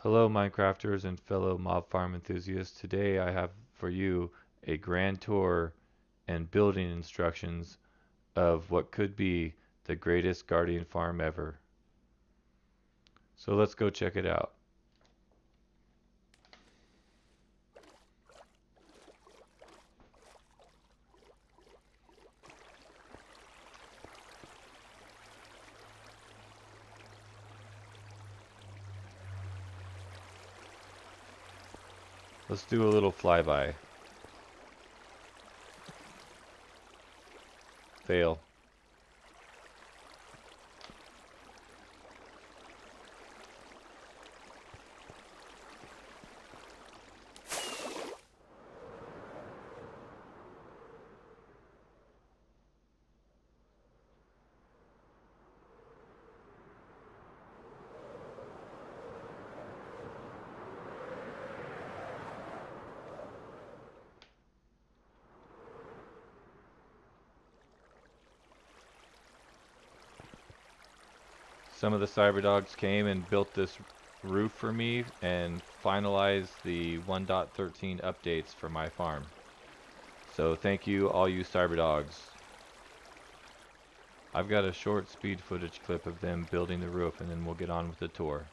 Hello Minecrafters and fellow mob farm enthusiasts. Today I have for you a grand tour and building instructions of what could be the greatest Guardian farm ever. So let's go check it out. Let's do a little flyby. Fail. Some of the cyber dogs came and built this roof for me and finalized the 1.13 updates for my farm. So thank you all you cyber dogs. I've got a short speed footage clip of them building the roof and then we'll get on with the tour.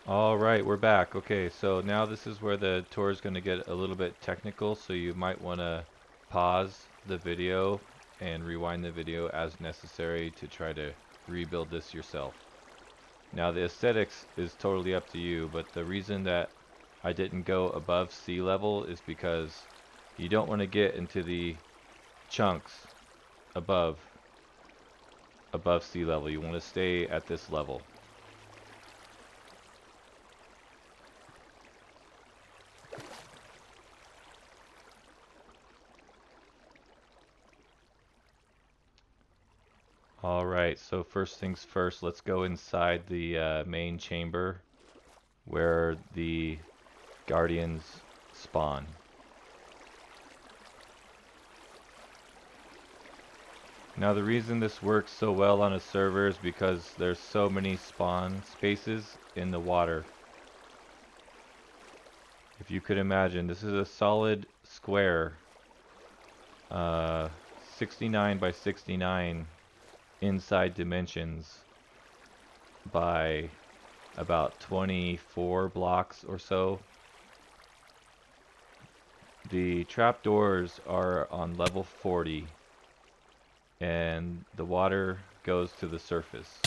Alright, we're back. Okay, so now this is where the tour is going to get a little bit technical, so you might want to pause the video and rewind the video as necessary to try to rebuild this yourself. Now the aesthetics is totally up to you, but the reason that I didn't go above sea level is because you don't want to get into the chunks above sea level. You want to stay at this level. Alright, so first things first, let's go inside the main chamber where the guardians spawn. Now the reason this works so well on a server is because there's so many spawn spaces in the water. If you could imagine, this is a solid square, 69 by 69 inside dimensions by about 24 blocks or so. The trapdoors are on level 40 and the water goes to the surface.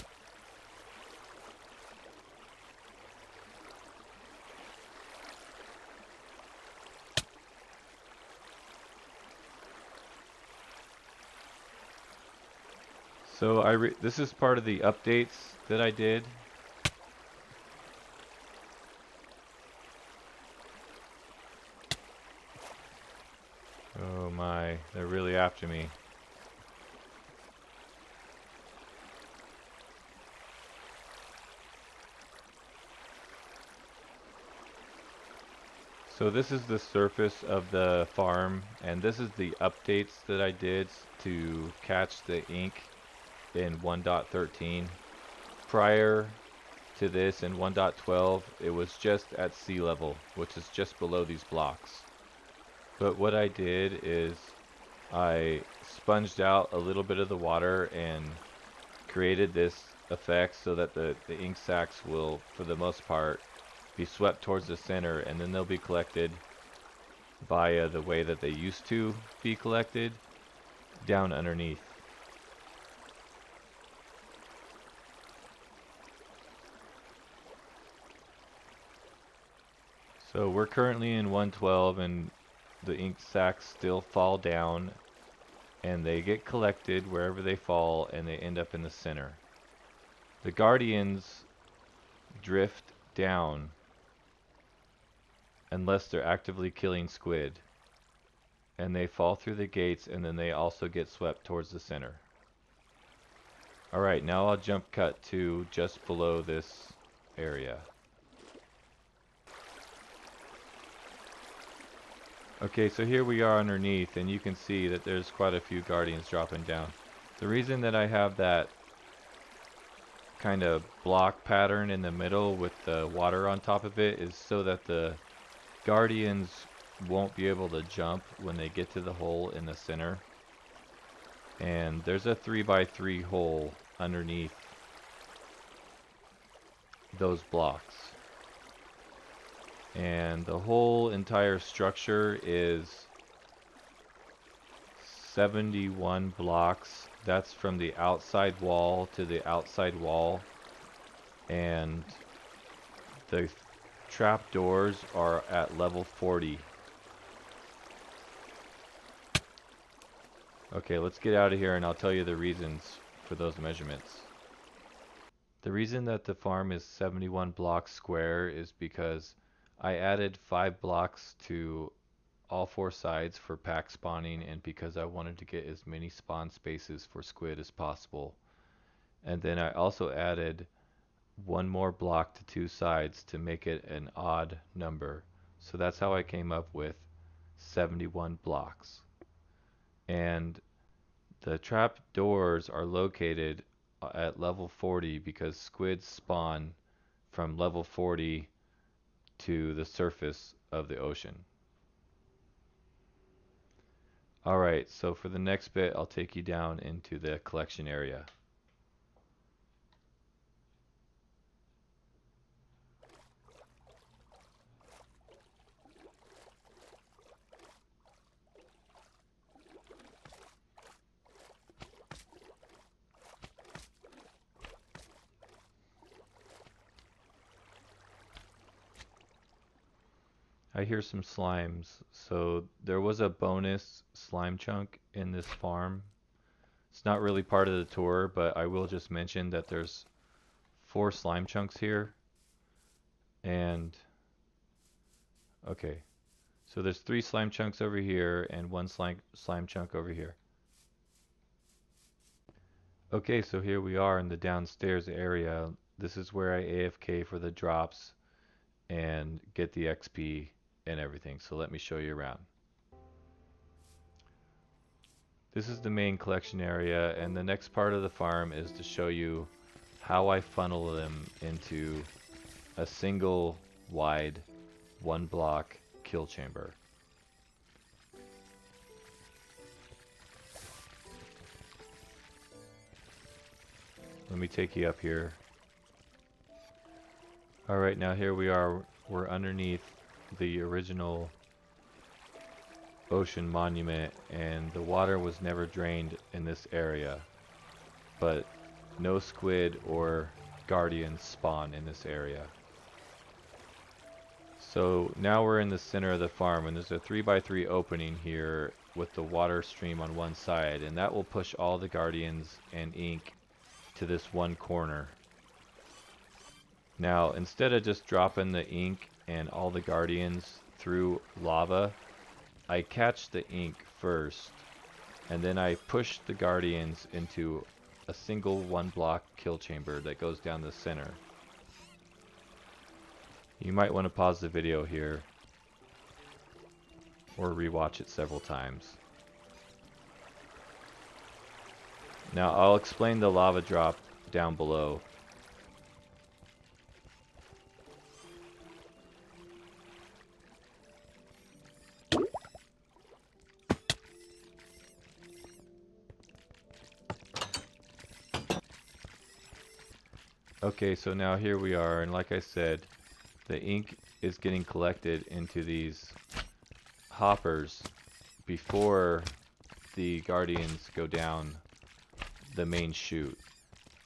So this is part of the updates that I did. Oh my, they're really after me. So this is the surface of the farm, and this is the updates that I did to catch the ink in 1.13. Prior to this in 1.12, it was just at sea level, which is just below these blocks. But what I did is I sponged out a little bit of the water and created this effect so that the ink sacs will, for the most part, be swept towards the center, and then they'll be collected via the way that they used to be collected down underneath. So we're currently in 112 and the ink sacs still fall down and they get collected wherever they fall and they end up in the center. The guardians drift down unless they're actively killing squid, and they fall through the gates and then they also get swept towards the center. Alright, now I'll jump cut to just below this area. Okay, so here we are underneath, and you can see that there's quite a few guardians dropping down. The reason that I have that kind of block pattern in the middle with the water on top of it is so that the guardians won't be able to jump when they get to the hole in the center. And there's a 3x3 hole underneath those blocks. And the whole entire structure is 71 blocks. That's from the outside wall to the outside wall. And the trap doors are at level 40. Okay, let's get out of here and I'll tell you the reasons for those measurements. The reason that the farm is 71 blocks square is because I added 5 blocks to all 4 sides for pack spawning, and because I wanted to get as many spawn spaces for squid as possible. And then I also added 1 more block to 2 sides to make it an odd number. So that's how I came up with 71 blocks. And the trap doors are located at level 40 because squids spawn from level 40 to the surface of the ocean. Alright, so for the next bit I'll take you down into the collection area. I hear some slimes. So there was a bonus slime chunk in this farm. It's not really part of the tour, but I will just mention that there's 4 slime chunks here. And okay, so there's 3 slime chunks over here and 1 slime chunk over here. Okay, so here we are in the downstairs area. This is where I AFK for the drops and get the XP and everything. So let me show you around. This is the main collection area, and the next part of the farm is to show you how I funnel them into a single wide 1 block kill chamber. Let me take you up here. Alright, now here we are. We're underneath the original ocean monument, and the water was never drained in this area, but no squid or guardians spawn in this area. So now we're in the center of the farm, and there's a 3x3 opening here with the water stream on one side, and that will push all the guardians and ink to this one corner. Now, instead of just dropping the ink and all the guardians through lava, I catch the ink first, and then I push the guardians into a single 1 block kill chamber that goes down the center. You might want to pause the video here or rewatch it several times. Now I'll explain the lava drop down below. Okay, so now here we are, and like I said, the ink is getting collected into these hoppers before the guardians go down the main chute.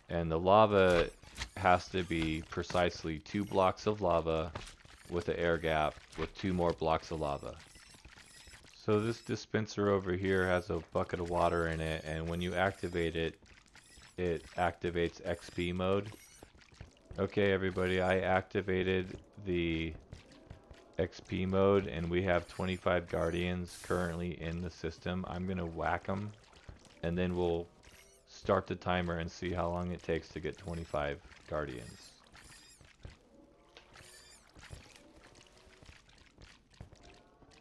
And the lava has to be precisely 2 blocks of lava with an air gap with 2 more blocks of lava. So this dispenser over here has a bucket of water in it, and when you activate it, it activates XP mode. Okay everybody, I activated the XP mode and we have 25 guardians currently in the system. I'm gonna whack them and then we'll start the timer and see how long it takes to get 25 guardians.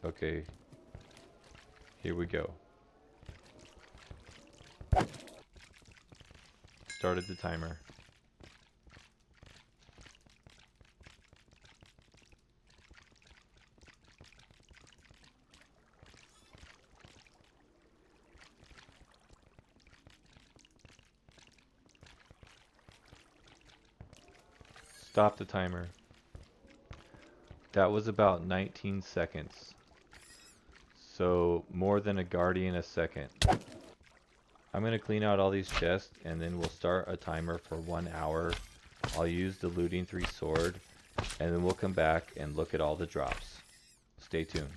Okay, here we go. Started the timer. Stop the timer. That was about 19 seconds. So more than a guardian a second. I'm going to clean out all these chests and then we'll start a timer for 1 hour. I'll use the looting 3 sword and then we'll come back and look at all the drops. Stay tuned.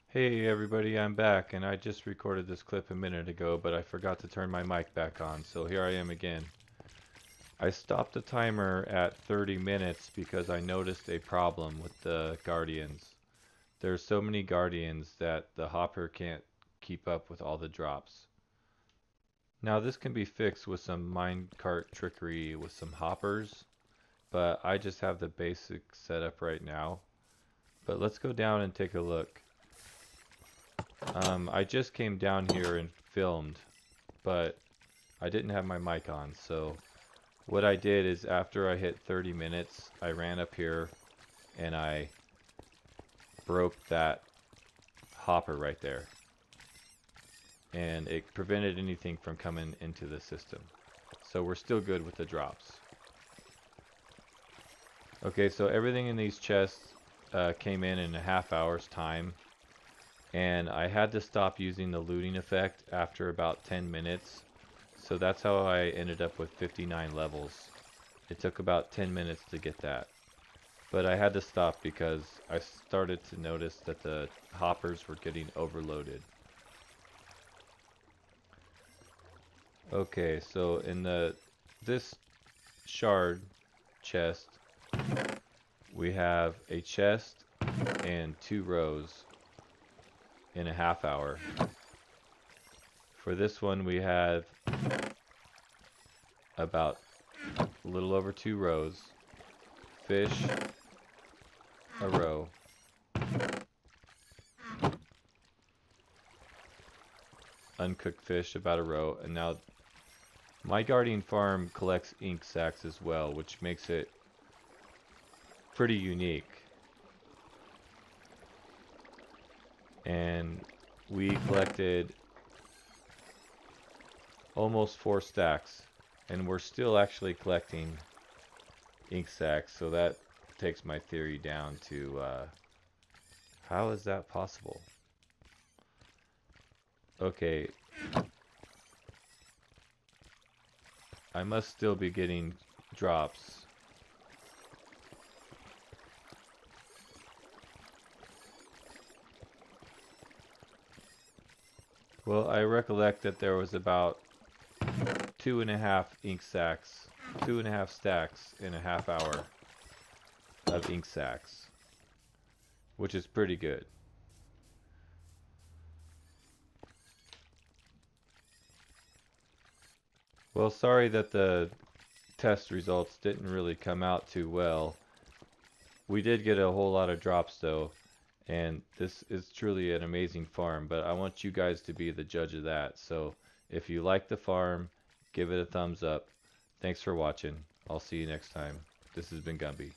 Hey everybody, I'm back and I just recorded this clip a minute ago, but I forgot to turn my mic back on, so here I am again. I stopped the timer at 30 minutes because I noticed a problem with the guardians. There's so many guardians that the hopper can't keep up with all the drops. Now this can be fixed with some minecart trickery with some hoppers, but I just have the basic setup right now. But let's go down and take a look. I just came down here and filmed, but I didn't have my mic on, so what I did is after I hit 30 minutes, I ran up here and I broke that hopper right there. And it prevented anything from coming into the system. So we're still good with the drops. Okay, so everything in these chests came in a half hour's time. And I had to stop using the looting effect after about 10 minutes. So that's how I ended up with 59 levels. It took about 10 minutes to get that. But I had to stop because I started to notice that the hoppers were getting overloaded. Okay, so in this shard chest, we have a chest and 2 rows in a half hour. For this one we have about a little over 2 rows, fish a row, uncooked fish about a row, and now my guardian farm collects ink sacs as well, which makes it pretty unique. And we collected almost 4 stacks, and we're still actually collecting ink sacs, so that takes my theory down to how is that possible? Okay, I must still be getting drops. Well, I recollect that there was about 2.5 ink sacs, 2.5 stacks in a half hour of ink sacs, which is pretty good. Well, sorry that the test results didn't really come out too well. We did get a whole lot of drops though. And this is truly an amazing farm, but I want you guys to be the judge of that. So if you like the farm, give it a thumbs up. Thanks for watching. I'll see you next time. This has been Gumby.